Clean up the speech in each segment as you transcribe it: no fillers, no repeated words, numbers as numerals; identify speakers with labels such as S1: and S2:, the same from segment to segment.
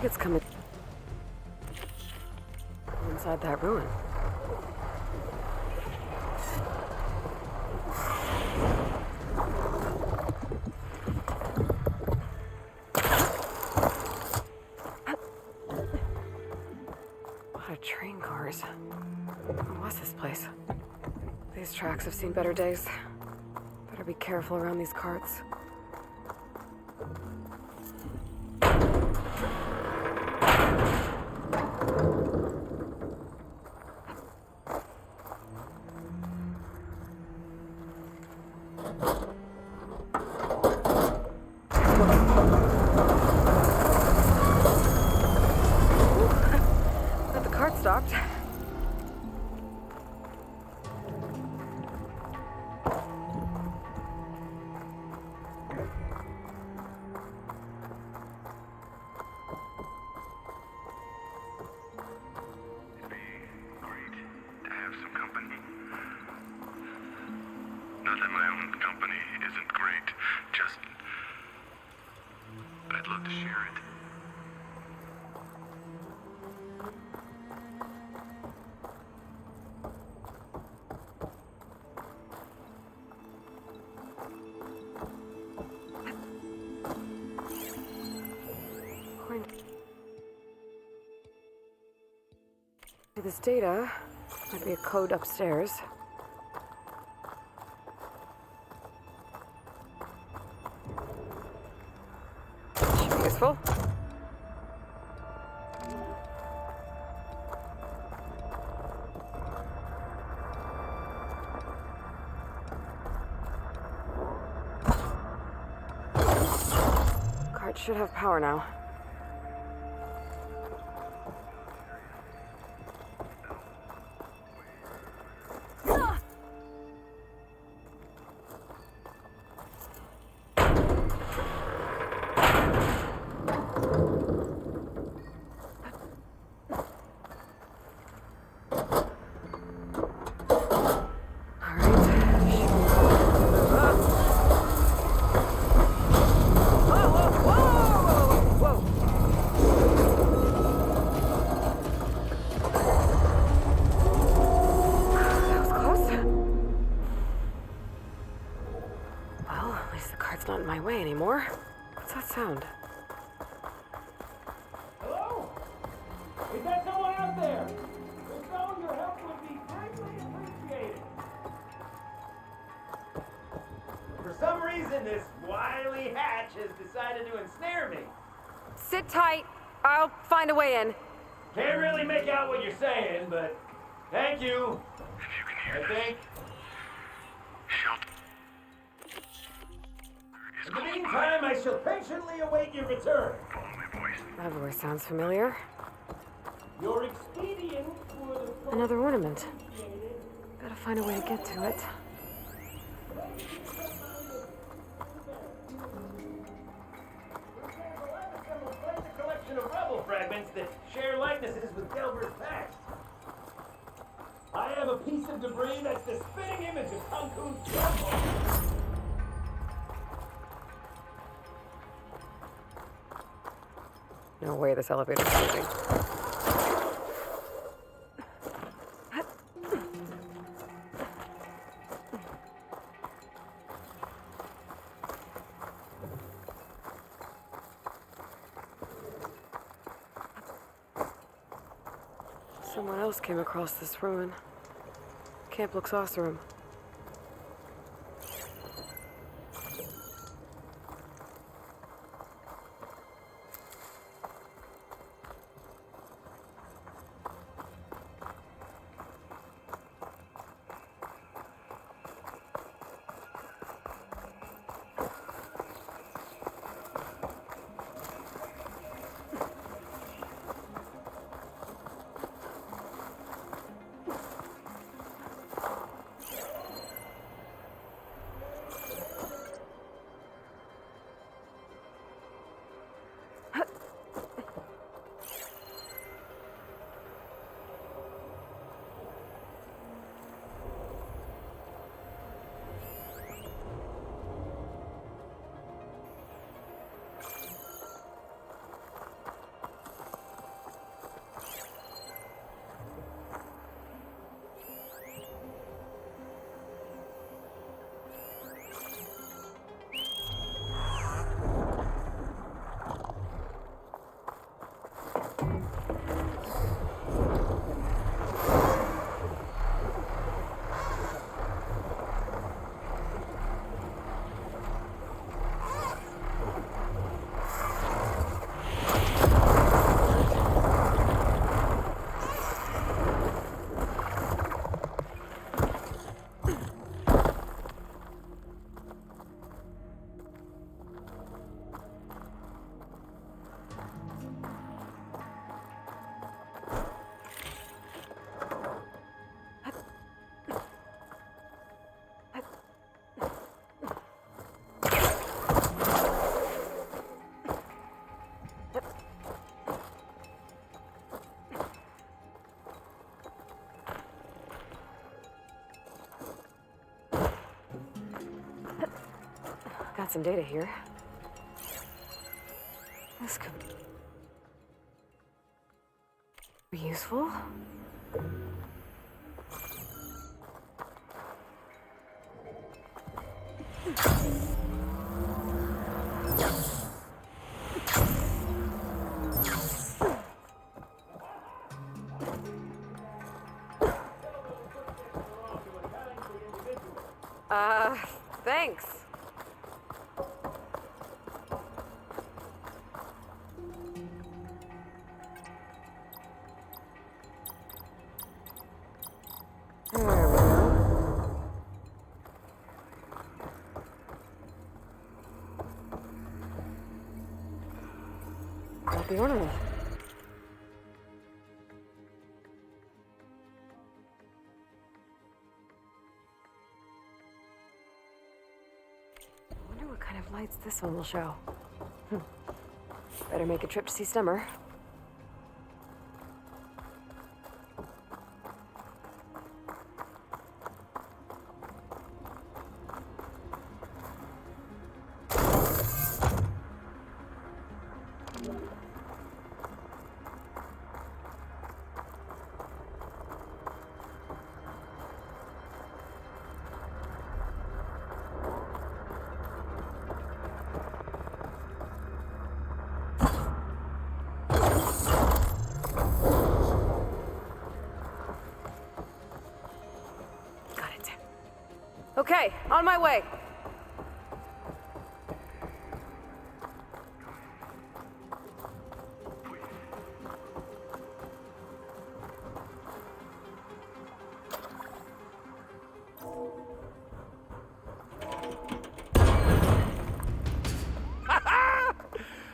S1: think it's coming inside that ruin. A lot of train cars. What was this place? These tracks have seen better days. Better be careful around these carts. But the cart stopped.
S2: Not that my own company isn't great, just... But I'd love to share it.
S1: This data might be a code upstairs. Should be useful. Cart should have power now. Not in my way anymore. What's that sound?
S3: Hello? Is there someone out there? If so, your help would be greatly appreciated. For some reason, this wily hatch has decided to ensnare me.
S1: Sit tight. I'll find a way in.
S3: Can't really make out what you're saying, but thank you.
S2: If you can hear
S3: I
S2: this,
S3: think.
S2: shelter is
S3: In the
S2: close
S3: meantime,
S2: by.
S3: I shall patiently await your return.
S2: Follow my voice.
S1: That voice sounds familiar.
S3: Your expedient would
S1: Another ornament. Gotta find a way to get to it.
S3: a collection of rubble fragments that share likenesses with Delver's past. I have a piece of debris that's the spitting image of Kung Ku's jungle.
S1: No way this elevator's moving. Someone else came across this ruin. Camp Luxosarum. Got some data here. This could be useful. Thanks. There we go. Got the ornament. Wonder what kind of lights this one will show. Better make a trip to see Stemmer. Okay, on my way.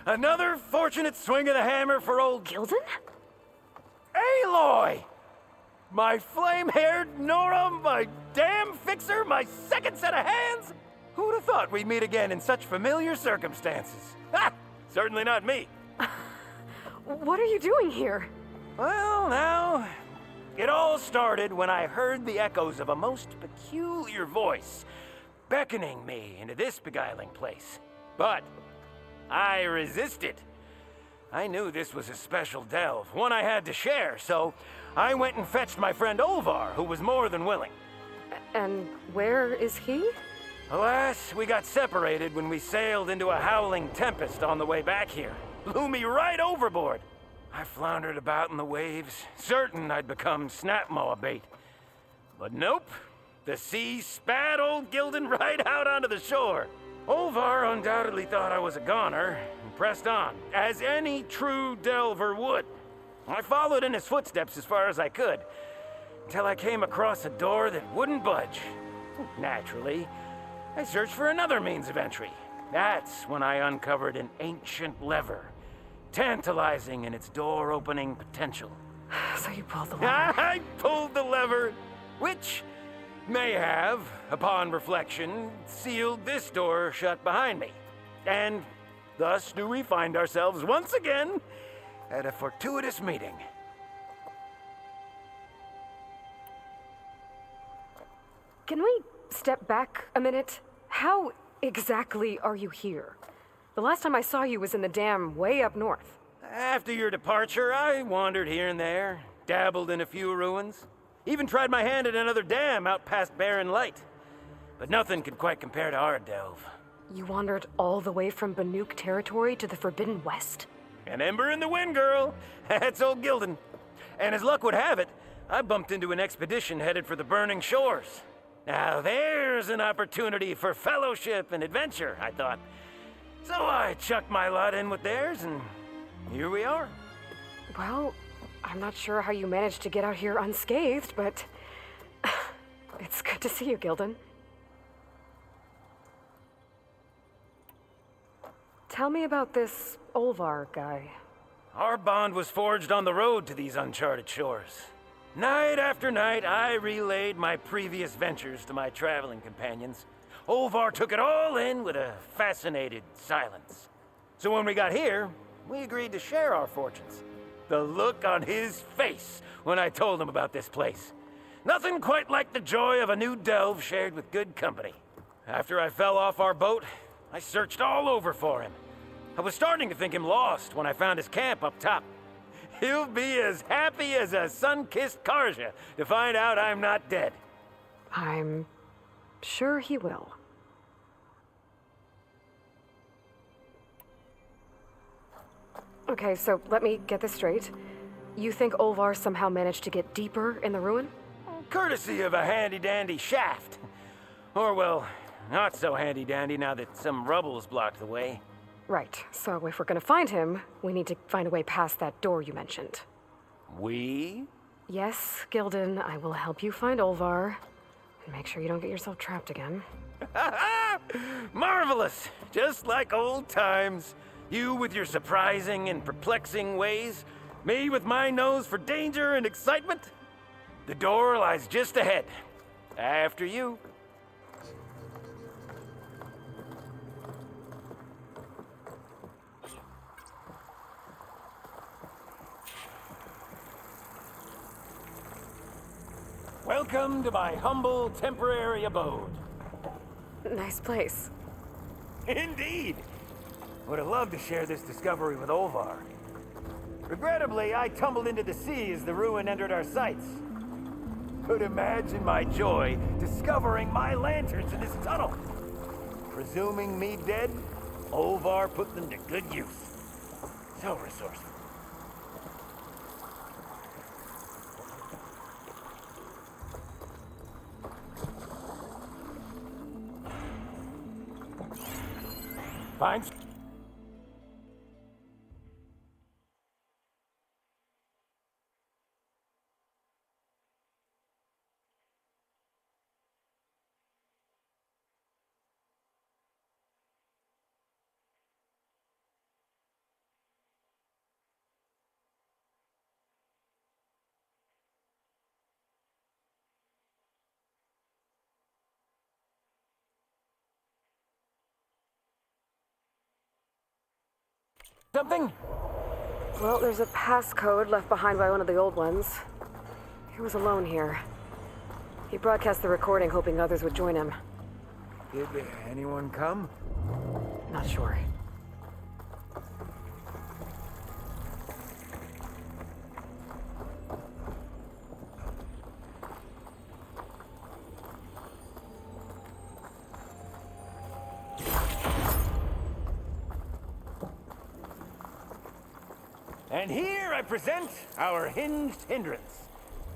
S3: Another fortunate swing of the hammer for old
S1: Gilden?
S3: Aloy! My flame-haired Nora, my damn fixer, my second set of hands! Who'd have thought we'd meet again in such familiar circumstances? Ha! Certainly not me.
S1: What are you doing here?
S3: Well, now, it all started when I heard the echoes of a most peculiar voice beckoning me into this beguiling place. But I resisted. I knew this was a special delve, one I had to share, so I went and fetched my friend Olvar, who was more than willing.
S1: And where is he?
S3: Alas, we got separated when we sailed into a howling tempest on the way back here. Blew me right overboard. I floundered about in the waves, certain I'd become snapmaw bait. But nope, the sea spat old Gilden right out onto the shore. Olvar undoubtedly thought I was a goner and pressed on, as any true delver would. I followed in his footsteps as far as I could, until I came across a door that wouldn't budge. Naturally, I searched for another means of entry. That's when I uncovered an ancient lever, tantalizing in its door-opening potential.
S1: So you pulled the lever.
S3: I pulled the lever, which may have, upon reflection, sealed this door shut behind me. And thus do we find ourselves once again at a fortuitous meeting.
S1: Can we step back a minute? How exactly are you here? The last time I saw you was in the dam way up north.
S3: After your departure, I wandered here and there, dabbled in a few ruins, even tried my hand at another dam out past Barren Light. But nothing could quite compare to our delve.
S1: You wandered all the way from Banuk territory to the Forbidden West?
S3: An ember in the wind, girl. That's old Gilden. And as luck would have it, I bumped into an expedition headed for the Burning Shores. Now there's an opportunity for fellowship and adventure, I thought. So I chucked my lot in with theirs, and here we are.
S1: Well, I'm not sure how you managed to get out here unscathed, but it's good to see you, Gilden. Tell me about this Olvar guy.
S3: Our bond was forged on the road to these uncharted shores. Night after night, I relayed my previous ventures to my traveling companions. Olvar took it all in with a fascinated silence. So when we got here, we agreed to share our fortunes. The look on his face when I told him about this place. Nothing quite like the joy of a new delve shared with good company. After I fell off our boat, I searched all over for him. I was starting to think him lost when I found his camp up top. He'll be as happy as a sun-kissed Karja to find out I'm not dead.
S1: I'm sure he will. Okay, so let me get this straight. You think Olvar somehow managed to get deeper in the ruin?
S3: Courtesy of a handy-dandy shaft. Or, well, not so handy-dandy now that some rubble's blocked the way.
S1: Right, so if we're gonna find him, we need to find a way past that door you mentioned.
S3: We?
S1: Yes, Gildan, I will help you find Olvar. And make sure you don't get yourself trapped again.
S3: Marvelous! Just like old times. You with your surprising and perplexing ways. Me with my nose for danger and excitement. The door lies just ahead. After you. Welcome to my humble temporary abode.
S1: Nice place.
S3: Indeed. Would have loved to share this discovery with Olvar. Regrettably, I tumbled into the sea as the ruin entered our sights. Could imagine my joy discovering my lanterns in this tunnel. Presuming me dead, Olvar put them to good use. So resourceful. Fine. Something?
S1: Well, there's a passcode left behind by one of the old ones. He was alone here. He broadcast the recording hoping others would join him.
S3: Did anyone come?
S1: Not sure.
S3: And here I present our Hinged Hindrance,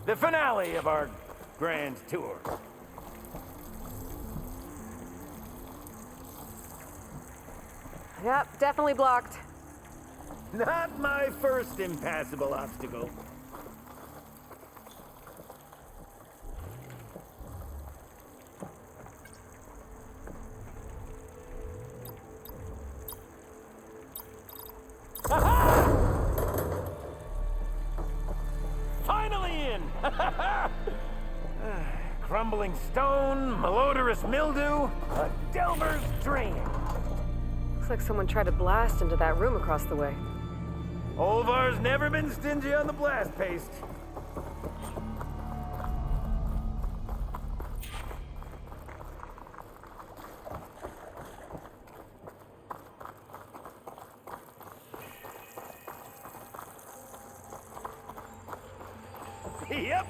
S3: the finale of our grand tour.
S1: Yep, definitely blocked.
S3: Not my first impassable obstacle. Finally in! Crumbling stone, malodorous mildew, a delver's dream.
S1: Looks like someone tried to blast into that room across the way.
S3: Olvar's never been stingy on the blast paste. Yep.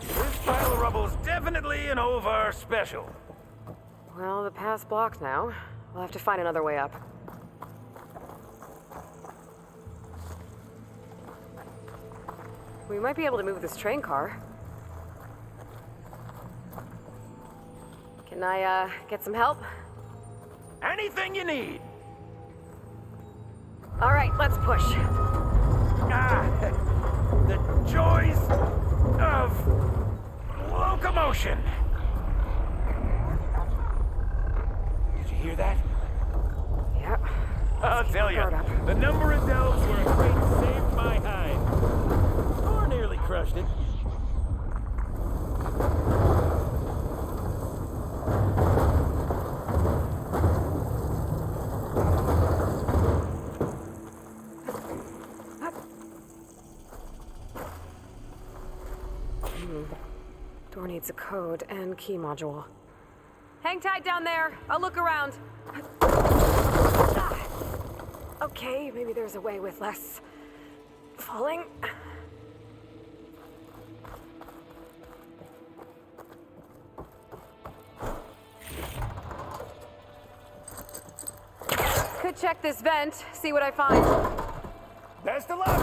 S3: This pile of rubble's definitely an Olvar special.
S1: Well, the path's blocked now. We'll have to find another way up. We might be able to move this train car. Can I, get some help?
S3: Anything you need.
S1: All right, let's push.
S3: The joys of locomotion. Did you hear that?
S1: Yep.
S3: I'll tell you,
S1: guard up.
S3: the number of delves where a crate saved my hide. Or nearly crushed it.
S1: Door needs a code and key module. Hang tight down there. I'll look around. Okay, maybe there's a way with less falling. Could check this vent, see what I find.
S3: Best of luck!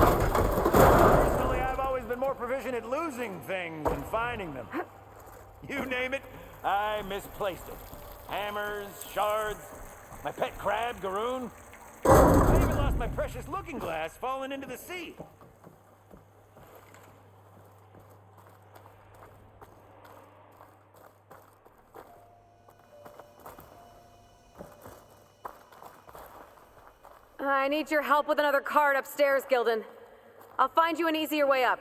S3: Personally, I've always been more proficient at losing things than finding them. You name it, I misplaced it. Hammers, shards, my pet crab, Garoon. I even lost my precious looking glass falling into the sea.
S1: I need your help with another card upstairs, Gilden. I'll find you an easier way up.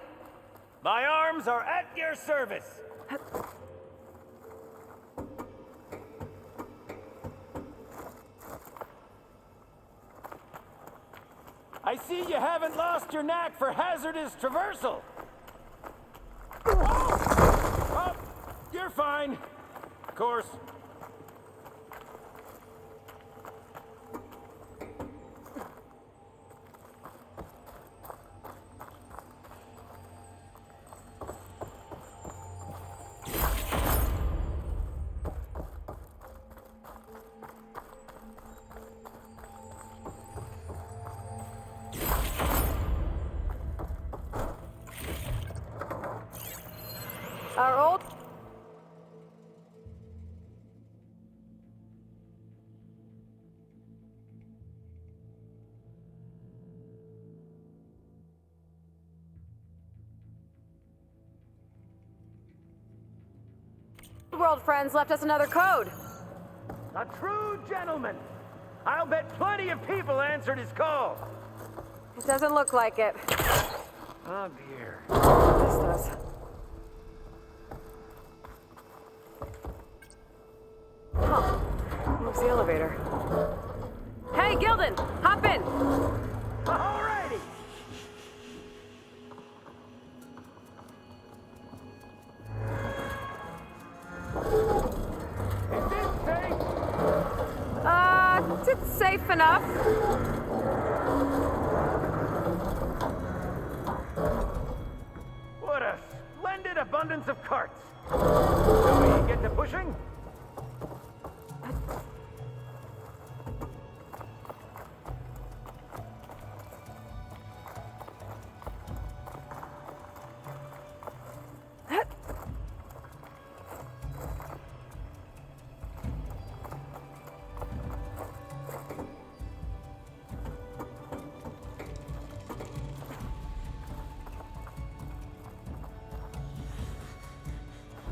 S3: My arms are at your service. I see you haven't lost your knack for hazardous traversal. Oh, you're fine. Of course.
S1: Our old... World friends left us another code.
S3: A true gentleman. I'll bet plenty of people answered his call.
S1: It doesn't look like it.
S3: Oh dear.
S1: This does. Huh. Moves the elevator. Hey, Gilden! Hop in!
S3: Alrighty. Is this safe?
S1: It's safe enough.
S3: What a splendid abundance of carts. Shall we get to pushing?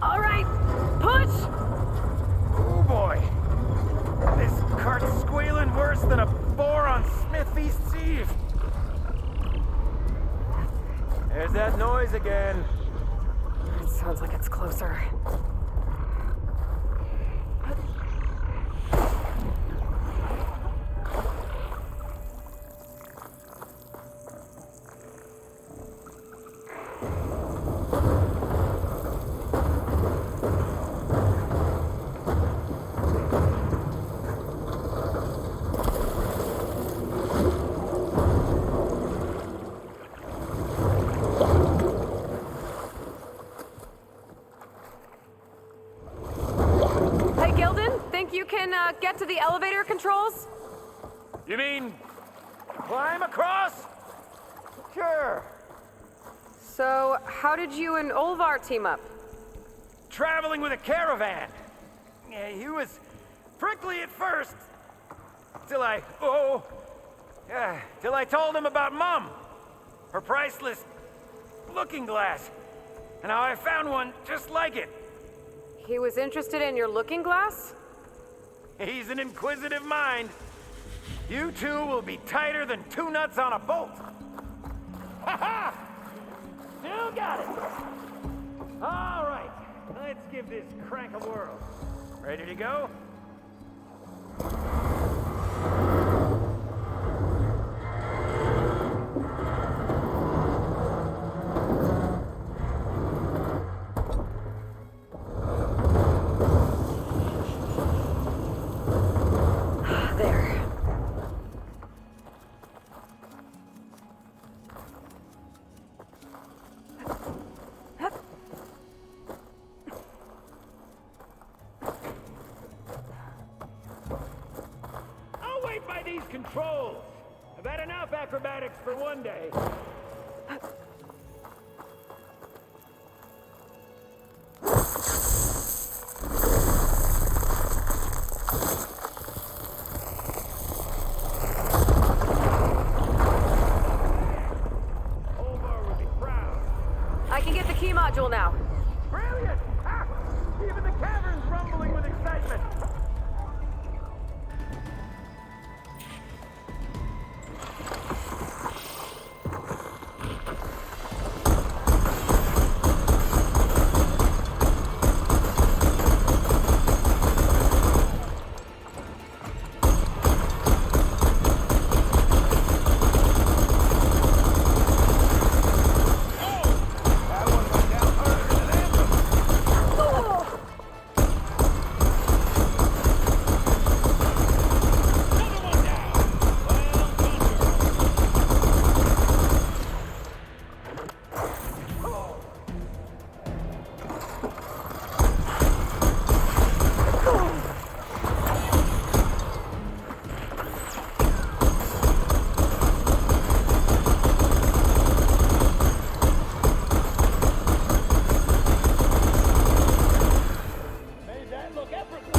S1: All right, push!
S3: Oh boy. This cart's squealing worse than a boar on Smith Feast's Eve. There's that noise again.
S1: It sounds like it's closer. You can get to the elevator controls?
S3: You mean climb across? Sure.
S1: So, how did you and Olvar team up?
S3: Traveling with a caravan. Yeah, he was prickly at first. Till I told him about Mom. Her priceless looking glass. And how I found one just like it.
S1: He was interested in your looking glass?
S3: He's an inquisitive mind. You two will be tighter than two nuts on a bolt. Ha ha! Still got it. All right, let's give this crank a whirl. Ready to go? controls! I've had enough acrobatics for one day. Olvar would be proud.
S1: I can get the key module now.
S3: Brilliant! Ah, even the cavern's rumbling with excitement. That one went down harder than Anthem.
S1: Oh!
S3: Another one down. Well done, girl. Made that look effortless.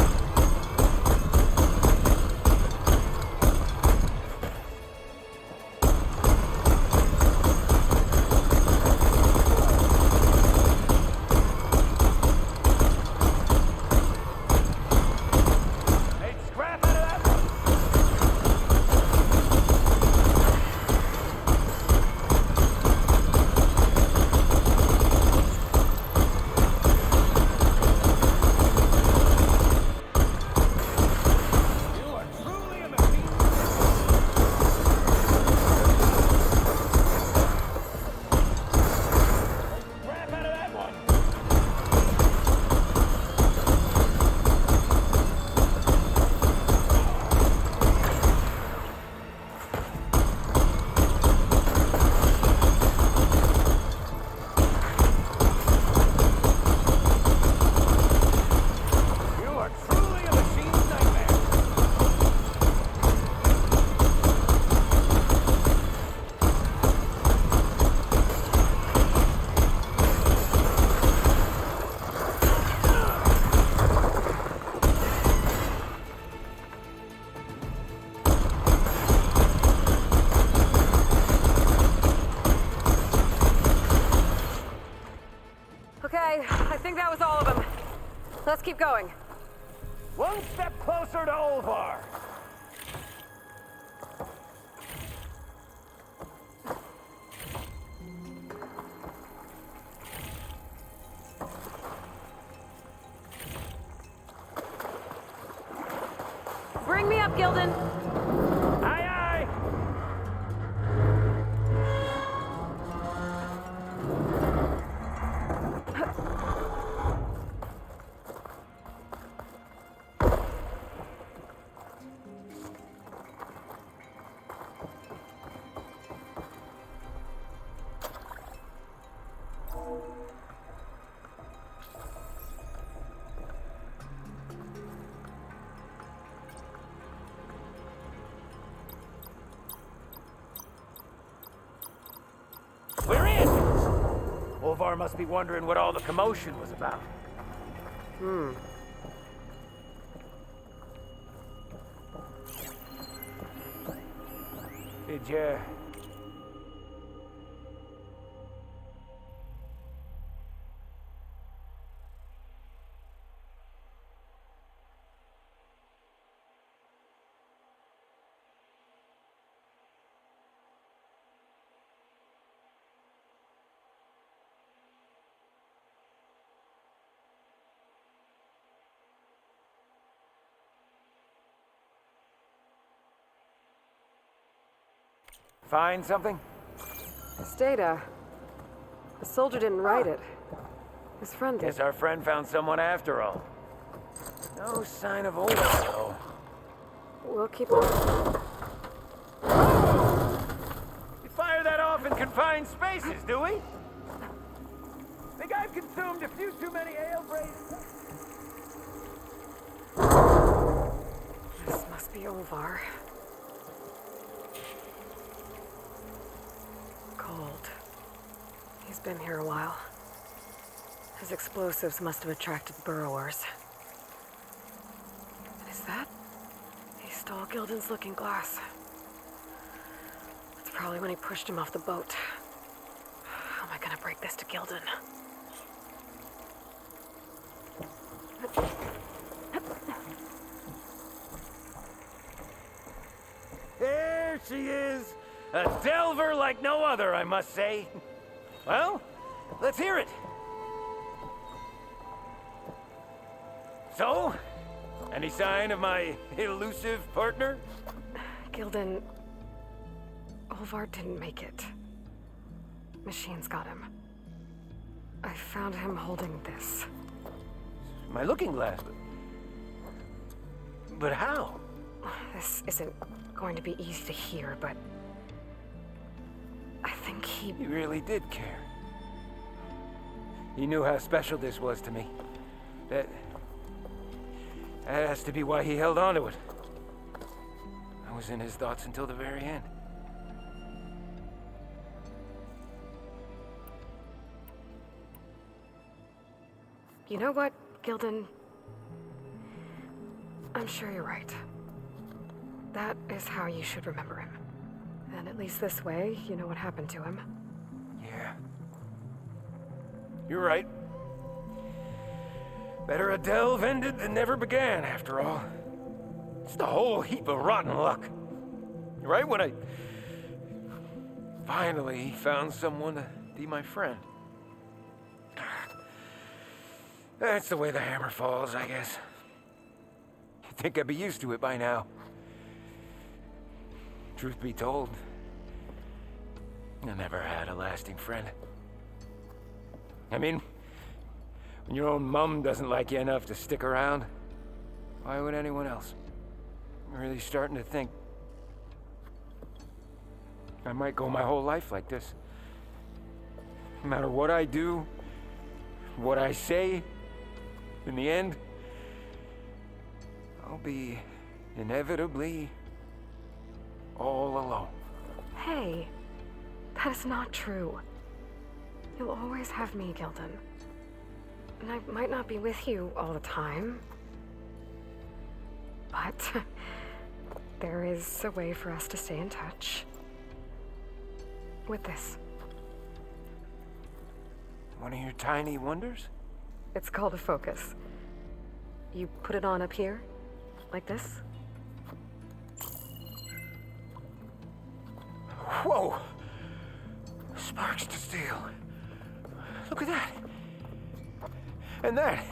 S3: Made scrap out of that one. You are truly a machine. Scrap out of that one. You are truly a machine's nightmare.
S1: Okay, I think that was all of them. Let's keep going.
S3: One step closer to Olvar.
S1: Bring me up, Gildan.
S3: Aye, aye. We're in! Olvar must be wondering what all the commotion was about. Did you... find something?
S1: This data. The soldier didn't write it. His friend did.
S3: Guess our friend found someone after all. No sign of Olvar, though.
S1: We'll keep looking.
S3: We fire that off in confined spaces, do we? Think I've consumed a few too many ale brains.
S1: This must be Olvar. been here a while. His explosives must have attracted burrowers. And is that? He stole Gilden's looking glass. That's probably when he pushed him off the boat. How am I gonna break this to Gilden?
S3: There she is! A delver like no other, I must say. Well, let's hear it. So, any sign of my elusive partner?
S1: Gilden... Olvar didn't make it. Machines got him. I found him holding this.
S3: My looking glass. But how?
S1: This isn't going to be easy to hear, but... I think he...
S3: He really did care. He knew how special this was to me. That has to be why he held on to it. I was in his thoughts until the very end.
S1: You know what, Gilden? I'm sure you're right. That is how you should remember him. And at least this way, you know what happened to him.
S3: Yeah. You're right. Better a delve ended than never began, after all. Just a whole heap of rotten luck. Right when I finally found someone to be my friend. That's the way the hammer falls, I guess. You'd think I'd be used to it by now. Truth be told, I never had a lasting friend. I mean, when your own mum doesn't like you enough to stick around, why would anyone else? I'm really starting to think I might go my whole life like this. No matter what I do, what I say, in the end, I'll be inevitably all alone.
S1: Hey, that is not true. You'll always have me, Gilden. And I might not be with you all the time, but there is a way for us to stay in touch. With this.
S3: One of your tiny wonders?
S1: It's called a focus. You put it on up here, like this.
S3: Whoa! Sparks to steel. Look at that. And that.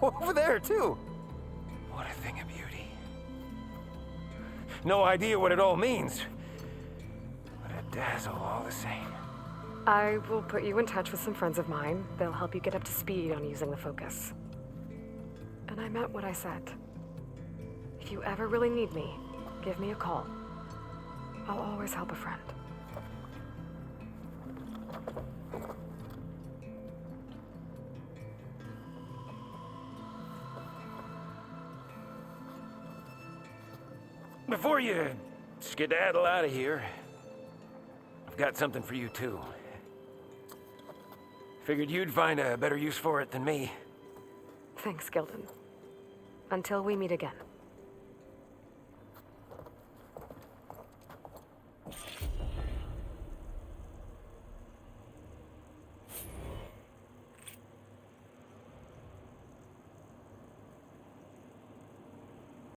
S3: Over there, too. What a thing of beauty. No idea what it all means. But a dazzle all the same.
S1: I will put you in touch with some friends of mine. They'll help you get up to speed on using the focus. And I meant what I said. If you ever really need me, give me a call. I'll always help a friend.
S3: Before you skedaddle out of here, I've got something for you, too. Figured you'd find a better use for it than me.
S1: Thanks, Gilden. Until we meet again.